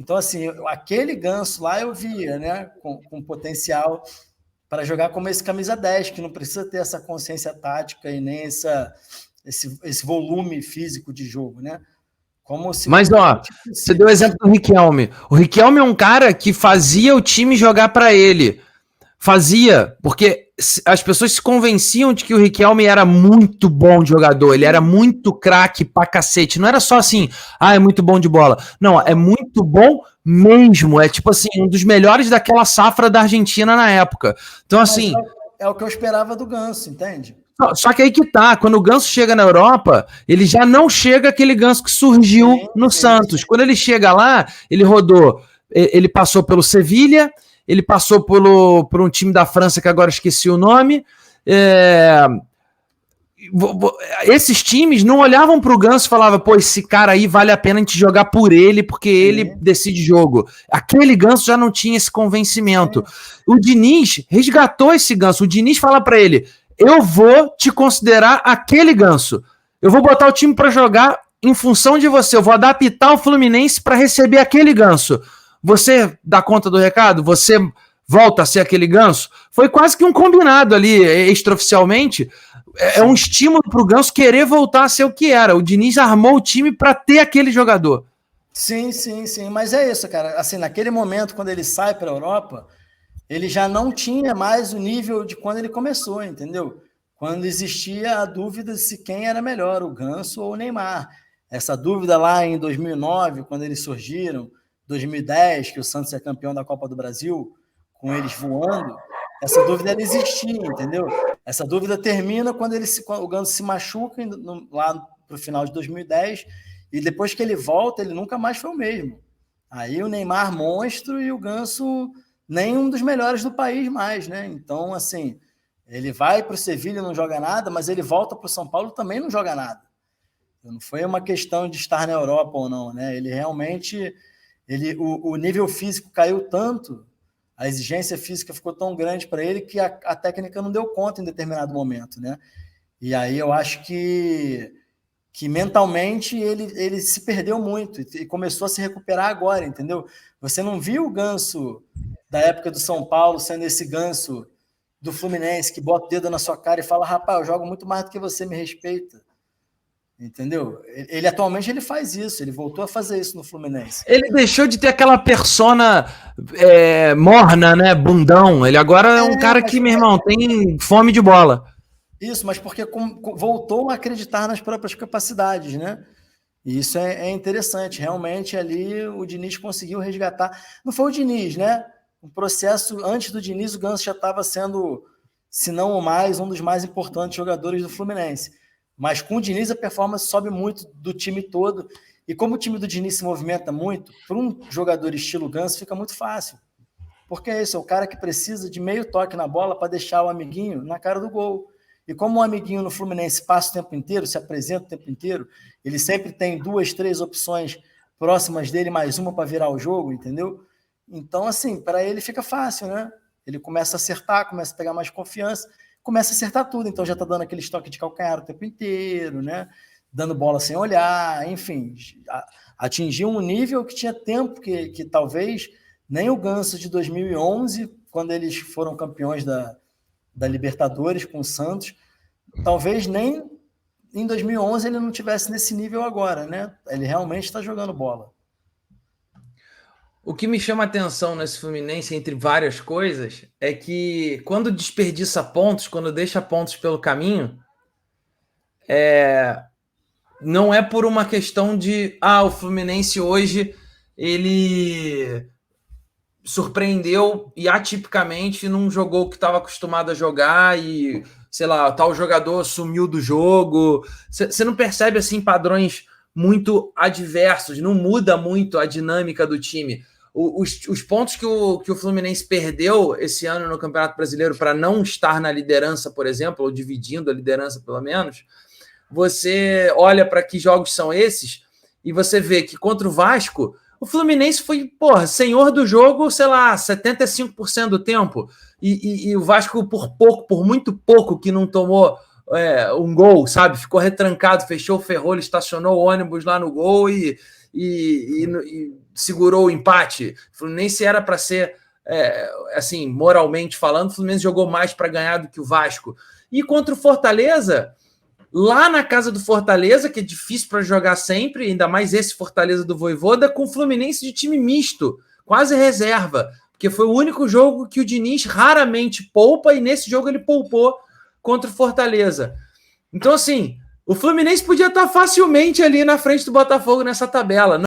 Então, assim, aquele Ganso lá eu via, né, com potencial para jogar como esse camisa 10, que não precisa ter essa consciência tática e nem esse volume físico de jogo, né? Como se Mas, ó, você deu o exemplo do Riquelme. O Riquelme é um cara que fazia o time jogar para ele. Fazia, porque as pessoas se convenciam de que o Riquelme era muito bom de jogador, ele era muito craque pra cacete. Não era só assim, é muito bom de bola. Não, é muito bom mesmo. É tipo assim, um dos melhores daquela safra da Argentina na época. Então, assim. É o que eu esperava do Ganso, entende? Só que aí que tá, quando o Ganso chega na Europa, ele já não chega aquele Ganso que surgiu no Santos. Quando ele chega lá, ele rodou, ele passou pelo Sevilha, ele passou por um time da França que agora esqueci o nome. Esses times não olhavam pro Ganso e falavam, pô, esse cara aí vale a pena a gente jogar por ele, porque ele decide jogo. Aquele Ganso já não tinha esse convencimento. O Diniz resgatou esse Ganso. O Diniz fala para ele, eu vou te considerar aquele Ganso. Eu vou botar o time para jogar em função de você. Eu vou adaptar o Fluminense para receber aquele Ganso. Você dá conta do recado? Você volta a ser aquele Ganso? Foi quase que um combinado ali, extraoficialmente. É um estímulo para o Ganso querer voltar a ser o que era. O Diniz armou o time para ter aquele jogador. Sim. Mas é isso, cara. Assim, naquele momento, quando ele sai para a Europa, ele já não tinha mais o nível de quando ele começou, entendeu? Quando existia a dúvida se quem era melhor, o Ganso ou o Neymar. Essa dúvida lá em 2009, quando eles surgiram, 2010, que o Santos é campeão da Copa do Brasil, com eles voando, essa dúvida ela existia, entendeu? Essa dúvida termina quando o Ganso se machuca lá para o final de 2010, e depois que ele volta, ele nunca mais foi o mesmo. Aí o Neymar monstro e o Ganso nem um dos melhores do país mais, né? Então, assim, ele vai para o Sevilha e não joga nada, mas ele volta para o São Paulo também não joga nada. Não foi uma questão de estar na Europa ou não, né? Ele realmente, o nível físico caiu tanto, a exigência física ficou tão grande para ele que a técnica não deu conta em determinado momento, né? E aí eu acho que mentalmente ele se perdeu muito e começou a se recuperar agora, entendeu? Você não viu o Ganso da época do São Paulo sendo esse Ganso do Fluminense que bota o dedo na sua cara e fala, rapaz, eu jogo muito mais do que você, me respeita. Entendeu? Ele atualmente ele faz isso, ele voltou a fazer isso no Fluminense. Ele deixou de ter aquela persona morna, né? Bundão. Ele agora é um cara que, meu irmão, tem fome de bola. Isso, mas porque voltou a acreditar nas próprias capacidades, né? E isso é interessante. Realmente ali o Diniz conseguiu resgatar. Não foi o Diniz, né? O processo antes do Diniz, o Ganso já estava sendo, se não o mais, um dos mais importantes jogadores do Fluminense. Mas com o Diniz a performance sobe muito do time todo. E como o time do Diniz se movimenta muito, para um jogador estilo Ganso fica muito fácil. Porque é isso, é o cara que precisa de meio toque na bola para deixar o amiguinho na cara do gol. E como o amiguinho no Fluminense passa o tempo inteiro, se apresenta o tempo inteiro, ele sempre tem 2, 3 opções próximas dele, mais uma para virar o jogo, entendeu? Então, assim, para ele fica fácil, né? Ele começa a acertar, começa a pegar mais confiança, começa a acertar tudo. Então já está dando aquele estoque de calcanhar o tempo inteiro, né? Dando bola sem olhar, enfim. Atingiu um nível que tinha tempo que talvez nem o Ganso de 2011, quando eles foram campeões da Libertadores com o Santos, talvez nem em 2011 ele não tivesse nesse nível agora, né? Ele realmente está jogando bola. O que me chama a atenção nesse Fluminense, entre várias coisas, é que quando desperdiça pontos, quando deixa pontos pelo caminho, não é por uma questão de o Fluminense hoje ele surpreendeu e atipicamente não jogou o que estava acostumado a jogar e, sei lá, tal jogador sumiu do jogo. Você não percebe assim padrões muito adversos, não muda muito a dinâmica do time. Os pontos que o Fluminense perdeu esse ano no Campeonato Brasileiro para não estar na liderança, por exemplo, ou dividindo a liderança pelo menos, você olha para que jogos são esses e você vê que contra o Vasco, o Fluminense foi, senhor do jogo, sei lá, 75% do tempo. E o Vasco, por muito pouco que não tomou um gol, sabe? Ficou retrancado, fechou o ferrolho, estacionou o ônibus lá no gol e e segurou o empate. O Fluminense era para ser, assim, moralmente falando, o Fluminense jogou mais para ganhar do que o Vasco. E contra o Fortaleza, lá na casa do Fortaleza, que é difícil para jogar sempre, ainda mais esse Fortaleza do Vojvoda, com o Fluminense de time misto, quase reserva, porque foi o único jogo que o Diniz raramente poupa, e nesse jogo ele poupou contra o Fortaleza. Então, assim, o Fluminense podia estar facilmente ali na frente do Botafogo nessa tabela.